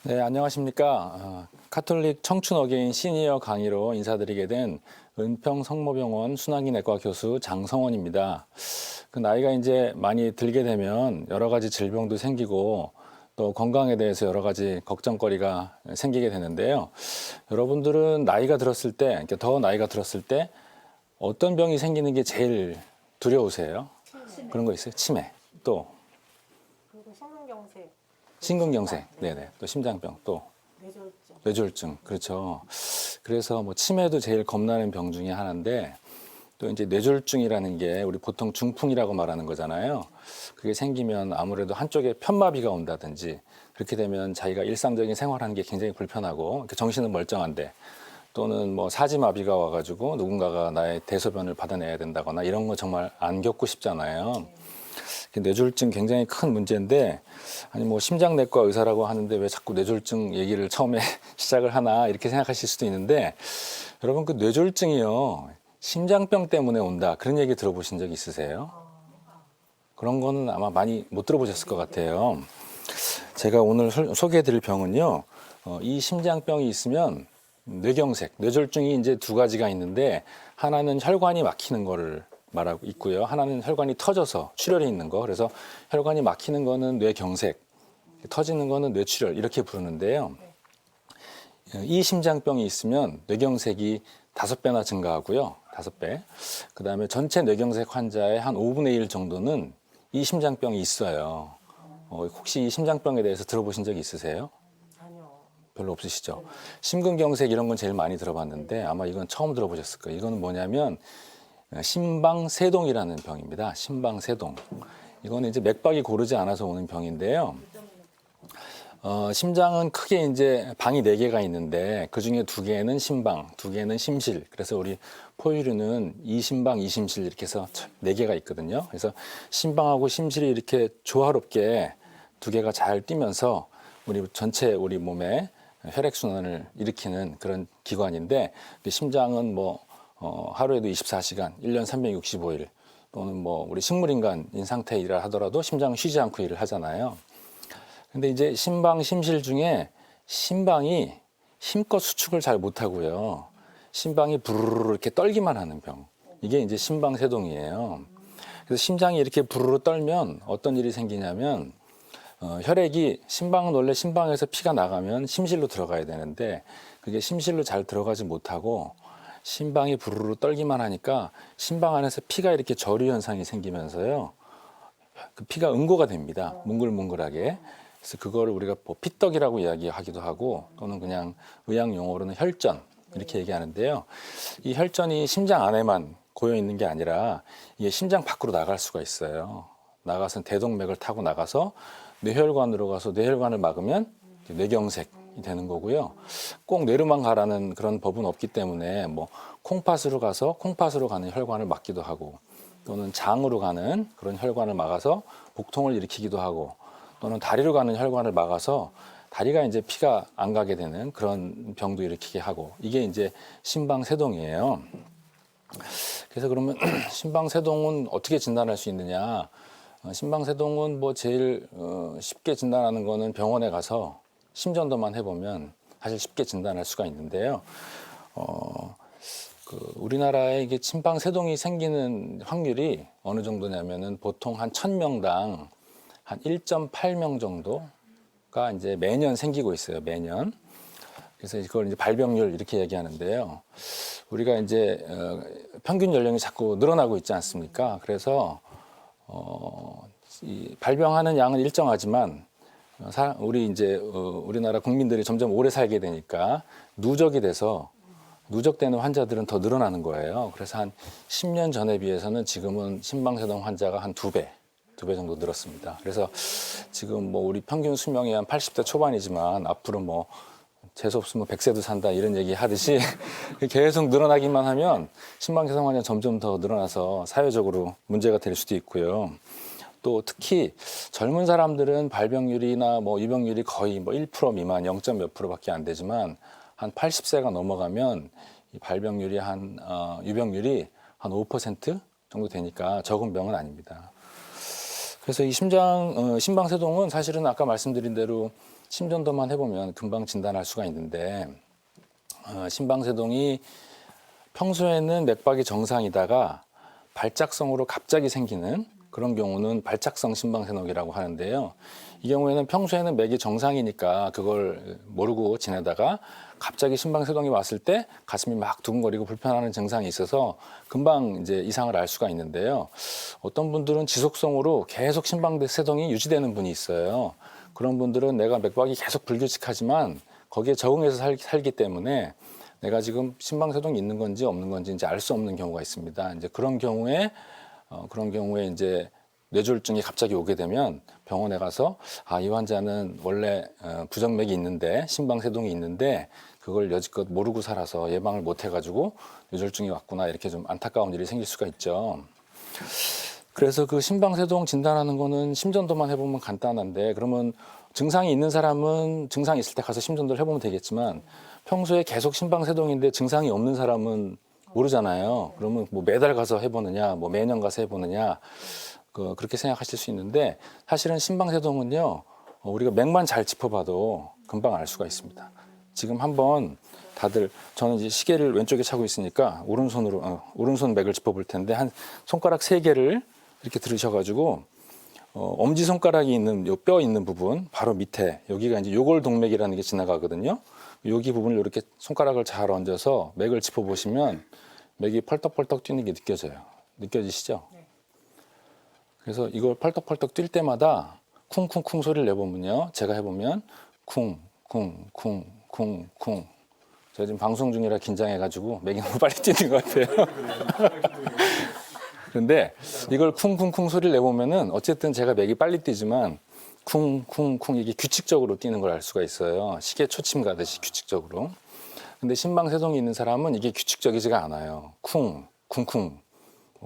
네, 안녕하십니까. 카톨릭 청춘 어게인 시니어 강의로 인사드리게 된 은평 성모병원 순환기내과 교수 장성원입니다. 그 나이가 이제 많이 들게 되면 여러 가지 질병도 생기고 또 건강에 대해서 여러 가지 걱정거리가 생기게 되는데요. 여러분들은 나이가 들었을 때, 그러니까 더 나이가 들었을 때 어떤 병이 생기는 게 제일 두려우세요? 그런 거 있어요? 치매, 또 그리고 심근경색, 심근경색, 네네, 또 심장병, 또 뇌졸중. 뇌졸중, 그렇죠. 그래서 뭐 치매도 제일 겁나는 병 중에 하나인데 또 이제 뇌졸중이라는 게 우리 보통 중풍이라고 말하는 거잖아요. 그게 생기면 아무래도 한쪽에 편마비가 온다든지 그렇게 되면 자기가 일상적인 생활하는 게 굉장히 불편하고 이렇게 정신은 멀쩡한데 또는 뭐 사지마비가 와가지고 누군가가 나의 대소변을 받아내야 된다거나 이런 거 정말 안 겪고 싶잖아요. 뇌졸중 굉장히 큰 문제인데 아니 뭐 심장내과 의사라고 하는데 왜 자꾸 뇌졸중 얘기를 처음에 시작을 하나 이렇게 생각하실 수도 있는데 여러분 그 뇌졸중이요 심장병 때문에 온다 그런 얘기 들어보신 적 있으세요? 그런 거는 아마 많이 못 들어보셨을 것 같아요. 제가 오늘 소개해 드릴 병은요 이 심장병이 있으면 뇌경색, 뇌졸중이 이제 두 가지가 있는데 하나는 혈관이 막히는 거를 말하고 있고요. 하나는 혈관이 터져서 출혈이 있는 거. 그래서 혈관이 막히는 거는 뇌경색, 터지는 거는 뇌출혈 이렇게 부르는데요. 이 심장병이 있으면 뇌경색이 5배나 증가하고요. 5배. 그다음에 전체 뇌경색 환자의 한 5분의 1 정도는 이 심장병이 있어요. 혹시 이 심장병에 대해서 들어보신 적 있으세요? 아니요. 별로 없으시죠? 심근경색 이런 건 제일 많이 들어봤는데 아마 이건 처음 들어보셨을 거예요. 이거는 뭐냐면 심방세동이라는 병입니다. 심방세동. 이거는 이제 맥박이 고르지 않아서 오는 병인데요. 심장은 크게 이제 방이 4개가 있는데 그 중에 2개는 심방, 2개는 심실. 그래서 우리 포유류는 이심방, 이심실 이렇게 해서 4개가 있거든요. 그래서 심방하고 심실이 이렇게 조화롭게 2개가 잘 뛰면서 우리 전체 우리 몸에 혈액순환을 일으키는 그런 기관인데 심장은 뭐 하루에도 24시간, 1년 365일 또는 뭐 우리 식물인간인 상태이라 하더라도 심장은 쉬지 않고 일을 하잖아요. 근데 이제 심방, 심실 중에 심방이 힘껏 수축을 잘 못하고요. 심방이 부르르 이렇게 떨기만 하는 병. 이게 이제 심방세동이에요. 그래서 심장이 이렇게 부르르 떨면 어떤 일이 생기냐면 혈액이 심방은 원래 심방에서 피가 나가면 심실로 들어가야 되는데 그게 심실로 잘 들어가지 못하고 심방이 부르르 떨기만 하니까 심방 안에서 피가 이렇게 저류 현상이 생기면서요. 그 피가 응고가 됩니다. 뭉글뭉글하게. 그래서 그거를 우리가 뭐 피떡이라고 이야기하기도 하고 또는 그냥 의학 용어로는 혈전 이렇게 얘기하는데요. 이 혈전이 심장 안에만 고여 있는 게 아니라 이게 심장 밖으로 나갈 수가 있어요. 나가서 대동맥을 타고 나가서 뇌혈관으로 가서 뇌혈관을 막으면 뇌경색이 되는 거고요. 꼭 뇌로만 가라는 그런 법은 없기 때문에 뭐 콩팥으로 가서 콩팥으로 가는 혈관을 막기도 하고 또는 장으로 가는 그런 혈관을 막아서 복통을 일으키기도 하고 또는 다리로 가는 혈관을 막아서 다리가 이제 피가 안 가게 되는 그런 병도 일으키게 하고 이게 이제 심방세동이에요. 그래서 그러면 심방세동은 어떻게 진단할 수 있느냐? 심방세동은 뭐 제일 쉽게 진단하는 거는 병원에 가서 심전도만 해보면 사실 쉽게 진단할 수가 있는데요. 우리나라에 이게 심방세동이 생기는 확률이 어느 정도냐면은 보통 한 1000명당 한 1.8명 정도가 이제 매년 생기고 있어요. 매년. 그래서 이걸 이제 발병률 이렇게 얘기하는데요. 우리가 이제 평균 연령이 자꾸 늘어나고 있지 않습니까? 그래서 이 발병하는 양은 일정하지만 우리 이제 우리나라 국민들이 점점 오래 살게 되니까 누적이 돼서 누적되는 환자들은 더 늘어나는 거예요. 그래서 한 10년 전에 비해서는 지금은 심방세동 환자가 한 2배 정도 늘었습니다. 그래서 지금 뭐 우리 평균 수명이 한 80대 초반이지만 앞으로 뭐 재수 없으면 100세도 산다 이런 얘기 하듯이 계속 늘어나기만 하면 심방세동 환자 점점 더 늘어나서 사회적으로 문제가 될 수도 있고요. 또 특히 젊은 사람들은 발병률이나 뭐 유병률이 거의 뭐 1% 미만 0. 몇 %밖에 안 되지만 한 80세가 넘어가면 이 발병률이 유병률이 한 5% 정도 되니까 적은 병은 아닙니다. 그래서 이 심방세동은 사실은 아까 말씀드린 대로 심전도만 해보면 금방 진단할 수가 있는데 심방세동이 평소에는 맥박이 정상이다가 발작성으로 갑자기 생기는 그런 경우는 발작성 심방세동이라고 하는데요. 이 경우에는 평소에는 맥이 정상이니까 그걸 모르고 지내다가 갑자기 심방세동이 왔을 때 가슴이 막 두근거리고 불편하는 증상이 있어서 금방 이제 이상을 알 수가 있는데요. 어떤 분들은 지속성으로 계속 심방세동이 유지되는 분이 있어요. 그런 분들은 내가 맥박이 계속 불규칙하지만 거기에 적응해서 살기 때문에 내가 지금 심방세동이 있는 건지 없는 건지 이제 알 수 없는 경우가 있습니다. 이제 그런 경우에 이제 뇌졸중이 갑자기 오게 되면 병원에 가서 이 환자는 원래 부정맥이 있는데 심방세동이 있는데 그걸 여지껏 모르고 살아서 예방을 못 해가지고 뇌졸중이 왔구나 이렇게 좀 안타까운 일이 생길 수가 있죠. 그래서 그 심방세동 진단하는 거는 심전도만 해보면 간단한데 그러면 증상이 있는 사람은 증상이 있을 때 가서 심전도를 해보면 되겠지만 평소에 계속 심방세동인데 증상이 없는 사람은 모르잖아요. 그러면 뭐 매달 가서 해보느냐, 뭐 매년 가서 해보느냐, 그렇게 생각하실 수 있는데 사실은 심방세동은요, 우리가 맥만 잘 짚어봐도 금방 알 수가 있습니다. 지금 한번 다들 저는 이제 시계를 왼쪽에 차고 있으니까 오른손 맥을 짚어볼 텐데 한 손가락 3개를 이렇게 들으셔가지고 엄지 손가락이 있는 요 뼈 있는 부분 바로 밑에 여기가 이제 요골동맥이라는 게 지나가거든요. 여기 부분을 이렇게 손가락을 잘 얹어서 맥을 짚어보시면 맥이 펄떡펄떡 뛰는 게 느껴지시죠? 네. 그래서 이걸 펄떡펄떡 뛸 때마다 쿵쿵쿵 소리를 내보면요. 제가 해보면 쿵쿵쿵쿵쿵. 제가 지금 방송 중이라 긴장해가지고 맥이 너무 빨리 뛰는 것 같아요. 그런데 이걸 쿵쿵쿵 소리를 내보면은 어쨌든 제가 맥이 빨리 뛰지만 쿵쿵쿵 이게 규칙적으로 뛰는 걸 알 수가 있어요. 시계 초침 가듯이 규칙적으로. 근데 심방세동이 있는 사람은 이게 규칙적이지가 않아요. 쿵, 쿵쿵,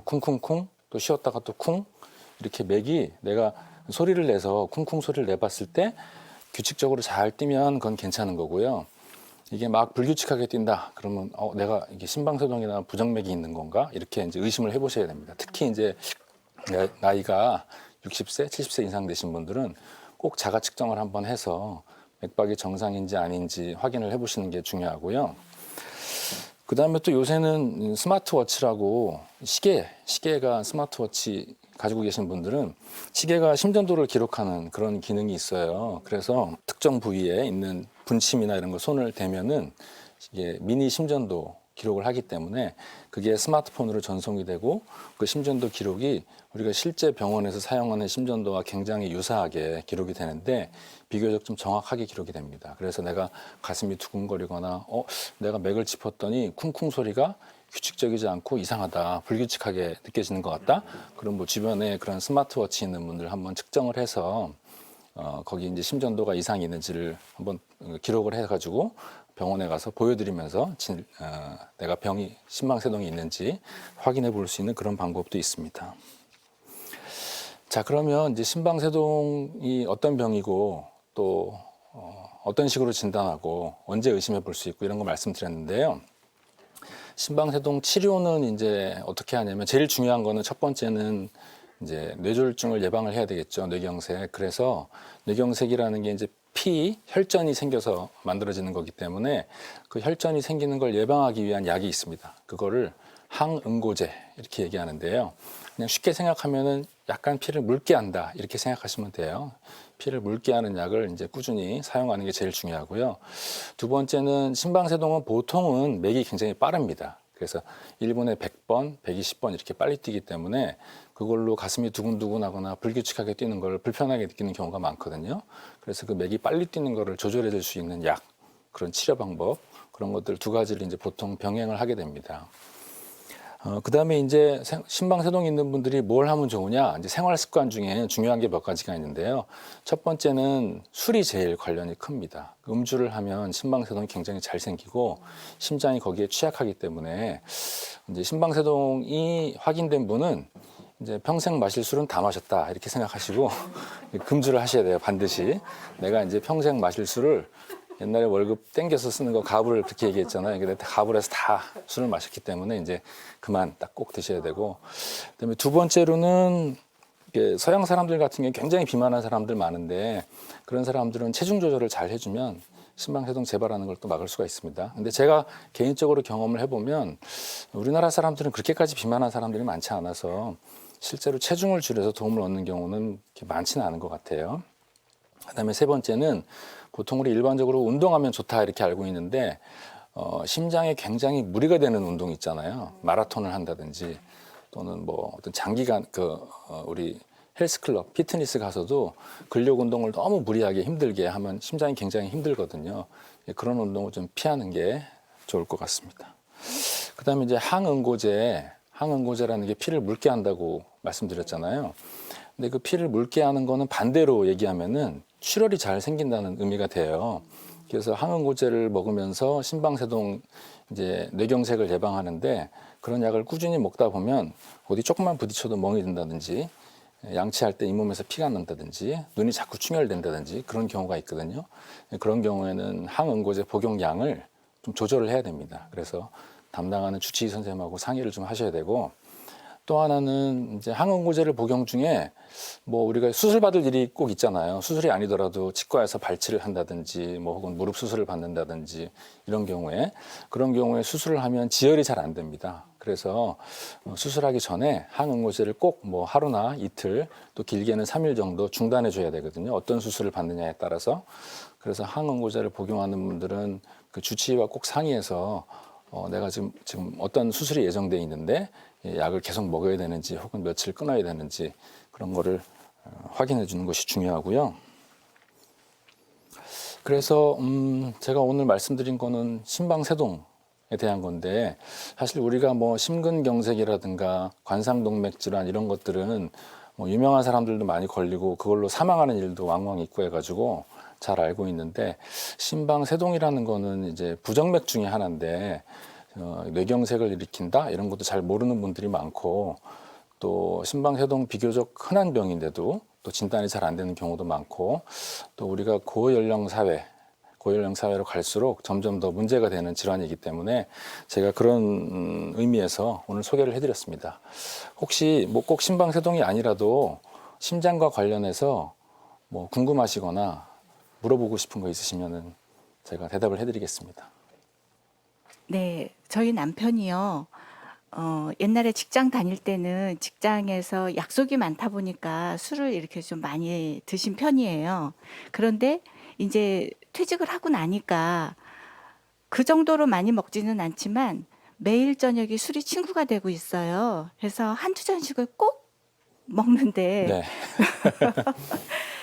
쿵쿵쿵, 또 쉬었다가 또 쿵. 이렇게 맥이 내가 소리를 내서 쿵쿵 소리를 내봤을 때 규칙적으로 잘 뛰면 그건 괜찮은 거고요. 이게 막 불규칙하게 뛴다. 그러면 내가 이게 심방세동이나 부정맥이 있는 건가? 이렇게 이제 의심을 해보셔야 됩니다. 특히 이제 나이가 60세, 70세 이상 되신 분들은 꼭 자가 측정을 한번 해서 맥박이 정상인지 아닌지 확인을 해보시는 게 중요하고요. 그 다음에 또 요새는 스마트워치라고 시계가 스마트워치 가지고 계신 분들은 시계가 심전도를 기록하는 그런 기능이 있어요. 그래서 특정 부위에 있는 분침이나 이런 거 손을 대면은 이게 미니 심전도 기록을 하기 때문에 그게 스마트폰으로 전송이 되고 그 심전도 기록이 우리가 실제 병원에서 사용하는 심전도와 굉장히 유사하게 기록이 되는데 비교적 좀 정확하게 기록이 됩니다. 그래서 내가 가슴이 두근거리거나 내가 맥을 짚었더니 쿵쿵 소리가 규칙적이지 않고 이상하다, 불규칙하게 느껴지는 것 같다. 그럼 뭐 주변에 그런 스마트워치 있는 분들 한번 측정을 해서 거기 이제 심전도가 이상이 있는지를 한번 기록을 해가지고 병원에 가서 보여드리면서 내가 병이 심방세동이 있는지 확인해 볼 수 있는 그런 방법도 있습니다. 자, 그러면 이제 심방세동이 어떤 병이고 또 어떤 식으로 진단하고 언제 의심해 볼 수 있고 이런 거 말씀드렸는데요. 심방세동 치료는 이제 어떻게 하냐면 제일 중요한 거는 첫 번째는 이제 뇌졸중을 예방을 해야 되겠죠. 뇌경색. 그래서 뇌경색이라는 게 이제 혈전이 생겨서 만들어지는 거기 때문에 그 혈전이 생기는 걸 예방하기 위한 약이 있습니다. 그거를 항응고제 이렇게 얘기하는데요. 그냥 쉽게 생각하면은 약간 피를 묽게 한다 이렇게 생각하시면 돼요. 피를 묽게 하는 약을 이제 꾸준히 사용하는 게 제일 중요하고요. 두 번째는 심방세동은 보통은 맥이 굉장히 빠릅니다. 그래서 1분에 100번, 120번 이렇게 빨리 뛰기 때문에 그걸로 가슴이 두근두근하거나 불규칙하게 뛰는 걸 불편하게 느끼는 경우가 많거든요. 그래서 그 맥이 빨리 뛰는 거를 조절해 줄 수 있는 약, 그런 치료 방법, 그런 것들 두 가지를 이제 보통 병행을 하게 됩니다. 그 다음에 이제 심방세동이 있는 분들이 뭘 하면 좋으냐? 이제 생활 습관 중에 중요한 게 몇 가지가 있는데요. 첫 번째는 술이 제일 관련이 큽니다. 음주를 하면 심방세동이 굉장히 잘 생기고 심장이 거기에 취약하기 때문에 이제 심방세동이 확인된 분은 이제 평생 마실 술은 다 마셨다 이렇게 생각하시고 금주를 하셔야 돼요. 반드시. 내가 이제 평생 마실 술을 옛날에 월급 땡겨서 쓰는 거 가불 그렇게 얘기했잖아요. 근데 가불에서 다 술을 마셨기 때문에 이제 그만 딱 꼭 드셔야 되고, 그다음에 두 번째로는 이게 서양 사람들 같은 경우 굉장히 비만한 사람들 많은데 그런 사람들은 체중 조절을 잘 해주면 심방세동 재발하는 걸 또 막을 수가 있습니다. 근데 제가 개인적으로 경험을 해보면 우리나라 사람들은 그렇게까지 비만한 사람들이 많지 않아서 실제로 체중을 줄여서 도움을 얻는 경우는 그렇게 많지는 않은 것 같아요. 그다음에 세 번째는 보통 우리 일반적으로 운동하면 좋다 이렇게 알고 있는데 심장에 굉장히 무리가 되는 운동 있잖아요. 마라톤을 한다든지 또는 뭐 어떤 장기간 우리 헬스클럽, 피트니스 가서도 근력 운동을 너무 무리하게 힘들게 하면 심장이 굉장히 힘들거든요. 그런 운동을 좀 피하는 게 좋을 것 같습니다. 그다음에 이제 항응고제라는 게 피를 묽게 한다고 말씀드렸잖아요. 근데 그 피를 묽게 하는 거는 반대로 얘기하면은 출혈이 잘 생긴다는 의미가 돼요. 그래서 항응고제를 먹으면서 심방세동 이제 뇌경색을 예방하는데 그런 약을 꾸준히 먹다 보면 어디 조금만 부딪혀도 멍이 든다든지 양치할 때 잇몸에서 피가 난다든지 눈이 자꾸 충혈된다든지 그런 경우가 있거든요. 그런 경우에는 항응고제 복용량을 좀 조절을 해야 됩니다. 그래서 담당하는 주치의 선생님하고 상의를 좀 하셔야 되고 또 하나는 이제 항응고제를 복용 중에 뭐 우리가 수술 받을 일이 꼭 있잖아요. 수술이 아니더라도 치과에서 발치를 한다든지 뭐 혹은 무릎 수술을 받는다든지 그런 경우에 수술을 하면 지혈이 잘 안 됩니다. 그래서 수술하기 전에 항응고제를 꼭 뭐 하루나 이틀 또 길게는 3일 정도 중단해 줘야 되거든요. 어떤 수술을 받느냐에 따라서. 그래서 항응고제를 복용하는 분들은 그 주치의와 꼭 상의해서 내가 지금 어떤 수술이 예정돼 있는데 약을 계속 먹어야 되는지 혹은 며칠 끊어야 되는지 그런 거를 확인해 주는 것이 중요하고요. 그래서 제가 오늘 말씀드린 거는 심방세동에 대한 건데 사실 우리가 뭐 심근경색이라든가 관상동맥 질환 이런 것들은 뭐 유명한 사람들도 많이 걸리고 그걸로 사망하는 일도 왕왕 있고 해가지고 잘 알고 있는데 심방세동이라는 거는 이제 부정맥 중에 하나인데 뇌경색을 일으킨다 이런 것도 잘 모르는 분들이 많고 또 심방세동 비교적 흔한 병인데도 또 진단이 잘 안 되는 경우도 많고 또 우리가 고연령 사회로 갈수록 점점 더 문제가 되는 질환이기 때문에 제가 그런 의미에서 오늘 소개를 해드렸습니다. 혹시 뭐 꼭 심방세동이 아니라도 심장과 관련해서 뭐 궁금하시거나 물어보고 싶은 거 있으시면은 제가 대답을 해드리겠습니다. 네, 저희 남편이요. 옛날에 직장 다닐 때는 직장에서 약속이 많다 보니까 술을 이렇게 좀 많이 드신 편이에요. 그런데 이제 퇴직을 하고 나니까 그 정도로 많이 먹지는 않지만 매일 저녁이 술이 친구가 되고 있어요. 그래서 한두 잔씩을 꼭 먹는데 네.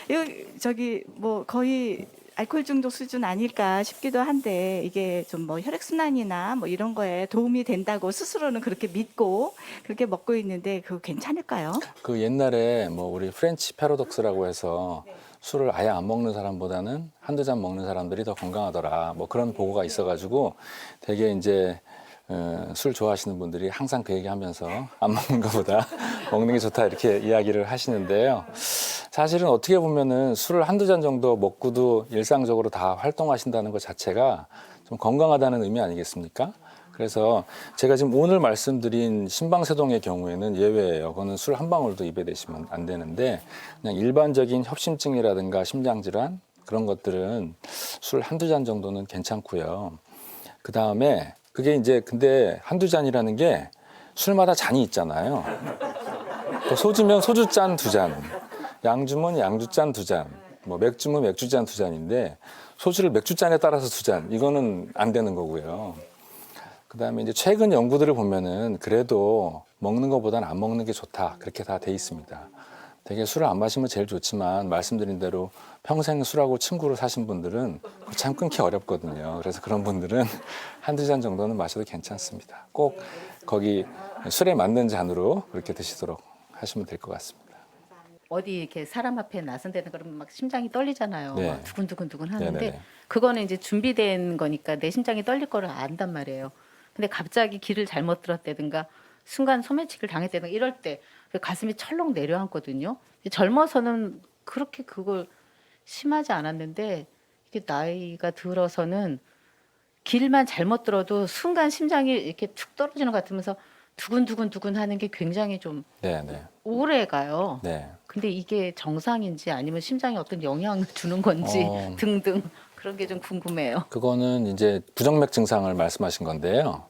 이거 저기 뭐 거의 알코올 중독 수준 아닐까 싶기도 한데 이게 좀 뭐 혈액순환이나 뭐 이런 거에 도움이 된다고 스스로는 그렇게 믿고 그렇게 먹고 있는데 그거 괜찮을까요? 그 옛날에 뭐 우리 프렌치 패러독스라고 해서 술을 아예 안 먹는 사람보다는 한두 잔 먹는 사람들이 더 건강하더라. 뭐 그런 보고가 있어가지고 되게 이제 술 좋아하시는 분들이 항상 그 얘기하면서 안 먹는 것보다 먹는 게 좋다 이렇게 이야기를 하시는데요. 사실은 어떻게 보면은 술을 한두 잔 정도 먹고도 일상적으로 다 활동하신다는 것 자체가 좀 건강하다는 의미 아니겠습니까? 그래서 제가 지금 오늘 말씀드린 심방세동의 경우에는 예외예요. 그거는 술 한 방울도 입에 대시면 안 되는데 그냥 일반적인 협심증이라든가 심장질환 그런 것들은 술 한두 잔 정도는 괜찮고요. 그 다음에 그게 이제 근데 한두 잔이라는 게 술마다 잔이 있잖아요. 또 소주면 소주잔 두 잔, 양주면 양주잔 두 잔, 뭐 맥주면 맥주잔 두 잔인데 소주를 맥주잔에 따라서 두 잔, 이거는 안 되는 거고요. 그다음에 이제 최근 연구들을 보면은 그래도 먹는 것보다는 안 먹는 게 좋다 그렇게 다 돼 있습니다. 되게 술을 안 마시면 제일 좋지만 말씀드린 대로 평생 술하고 친구로 사신 분들은 참 끊기 어렵거든요. 그래서 그런 분들은 한두 잔 정도는 마셔도 괜찮습니다. 꼭 거기 술에 맞는 잔으로 그렇게 드시도록 하시면 될 것 같습니다. 어디 이렇게 사람 앞에 나선다는 그러면 막 심장이 떨리잖아요. 네. 막 두근두근두근 하는데 네네네. 그거는 이제 준비된 거니까 내 심장이 떨릴 거를 안단 말이에요. 근데 갑자기 길을 잘못 들었다든가 순간 소매치기를 당했다든가 이럴 때 가슴이 철렁 내려앉거든요. 젊어서는 그렇게 그걸 심하지 않았는데 이게 나이가 들어서는 길만 잘못 들어도 순간 심장이 이렇게 툭 떨어지는 것 같으면서 두근두근두근 하는 게 굉장히 좀 네, 네. 오래 가요. 네. 근데 이게 정상인지 아니면 심장에 어떤 영향을 주는 건지 어. 등등 그런 게 좀 궁금해요. 그거는 이제 부정맥 증상을 말씀하신 건데요.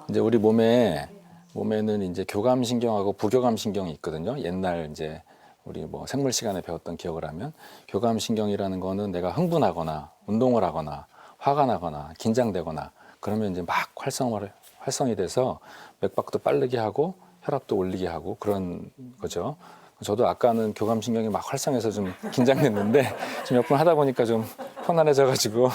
이제 우리 몸에는 이제 교감신경하고 부교감신경이 있거든요. 옛날 이제 우리 뭐 생물 시간에 배웠던 기억을 하면 교감신경이라는 거는 내가 흥분하거나 운동을 하거나 화가 나거나 긴장되거나 그러면 이제 막 활성이 돼서 맥박도 빠르게 하고 혈압도 올리게 하고 그런 거죠. 저도 아까는 교감신경이 막 활성해서 좀 긴장됐는데 지금 몇 분 하다 보니까 좀 편안해져가지고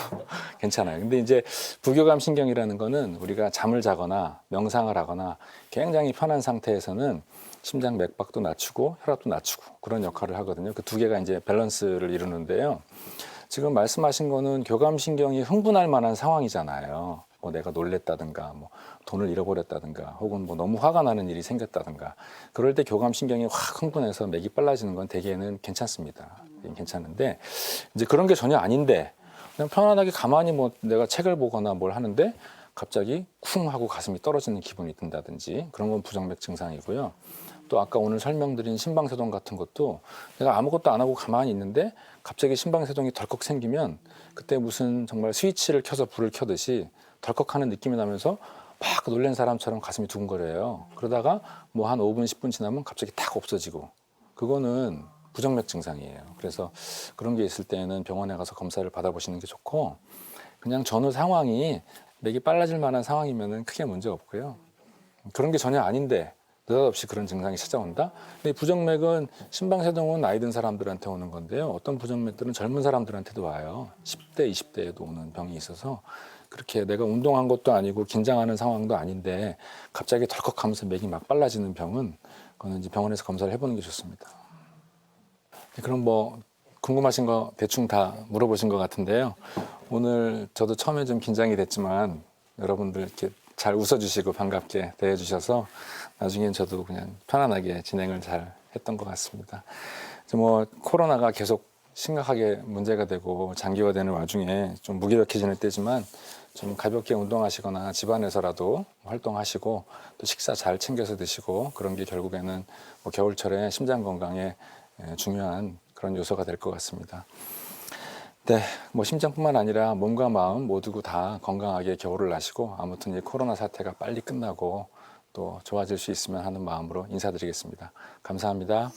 괜찮아요. 근데 이제 부교감신경이라는 거는 우리가 잠을 자거나 명상을 하거나 굉장히 편한 상태에서는 심장 맥박도 낮추고 혈압도 낮추고 그런 역할을 하거든요. 그 두 개가 이제 밸런스를 이루는데요. 지금 말씀하신 거는 교감신경이 흥분할 만한 상황이잖아요. 뭐 내가 놀랬다든가, 뭐 돈을 잃어버렸다든가, 혹은 뭐 너무 화가 나는 일이 생겼다든가. 그럴 때 교감신경이 확 흥분해서 맥이 빨라지는 건 대개는 괜찮습니다. 괜찮은데 이제 그런 게 전혀 아닌데 그냥 편안하게 가만히 뭐 내가 책을 보거나 뭘 하는데 갑자기 쿵 하고 가슴이 떨어지는 기분이 든다든지 그런 건 부정맥 증상이고요. 또 아까 오늘 설명드린 심방세동 같은 것도 내가 아무것도 안 하고 가만히 있는데 갑자기 심방세동이 덜컥 생기면 그때 무슨 정말 스위치를 켜서 불을 켜듯이 덜컥하는 느낌이 나면서 막 놀란 사람처럼 가슴이 두근거려요. 그러다가 뭐 한 5분, 10분 지나면 갑자기 탁 없어지고 그거는 부정맥 증상이에요. 그래서 그런 게 있을 때는 병원에 가서 검사를 받아보시는 게 좋고 그냥 전후 상황이 맥이 빨라질 만한 상황이면 크게 문제 없고요. 그런 게 전혀 아닌데 느닷없이 그런 증상이 찾아온다? 근데 부정맥은 심방세동은 나이 든 사람들한테 오는 건데요. 어떤 부정맥들은 젊은 사람들한테도 와요. 10대, 20대에도 오는 병이 있어서 그렇게 내가 운동한 것도 아니고 긴장하는 상황도 아닌데 갑자기 덜컥하면서 맥이 막 빨라지는 병은 그거는 이제 병원에서 검사를 해보는 게 좋습니다. 그럼 뭐 궁금하신 거 대충 다 물어보신 것 같은데요. 오늘 저도 처음에 좀 긴장이 됐지만 여러분들 이렇게 잘 웃어주시고 반갑게 대해주셔서 나중엔 저도 그냥 편안하게 진행을 잘 했던 것 같습니다. 뭐 코로나가 계속 심각하게 문제가 되고 장기화되는 와중에 좀 무기력해지는 때지만 좀 가볍게 운동하시거나 집안에서라도 활동하시고 또 식사 잘 챙겨서 드시고 그런 게 결국에는 뭐 겨울철에 심장 건강에 중요한 그런 요소가 될 것 같습니다. 네, 뭐 심장뿐만 아니라 몸과 마음 모두 다 건강하게 겨울을 나시고 아무튼 이 코로나 사태가 빨리 끝나고 또 좋아질 수 있으면 하는 마음으로 인사드리겠습니다. 감사합니다.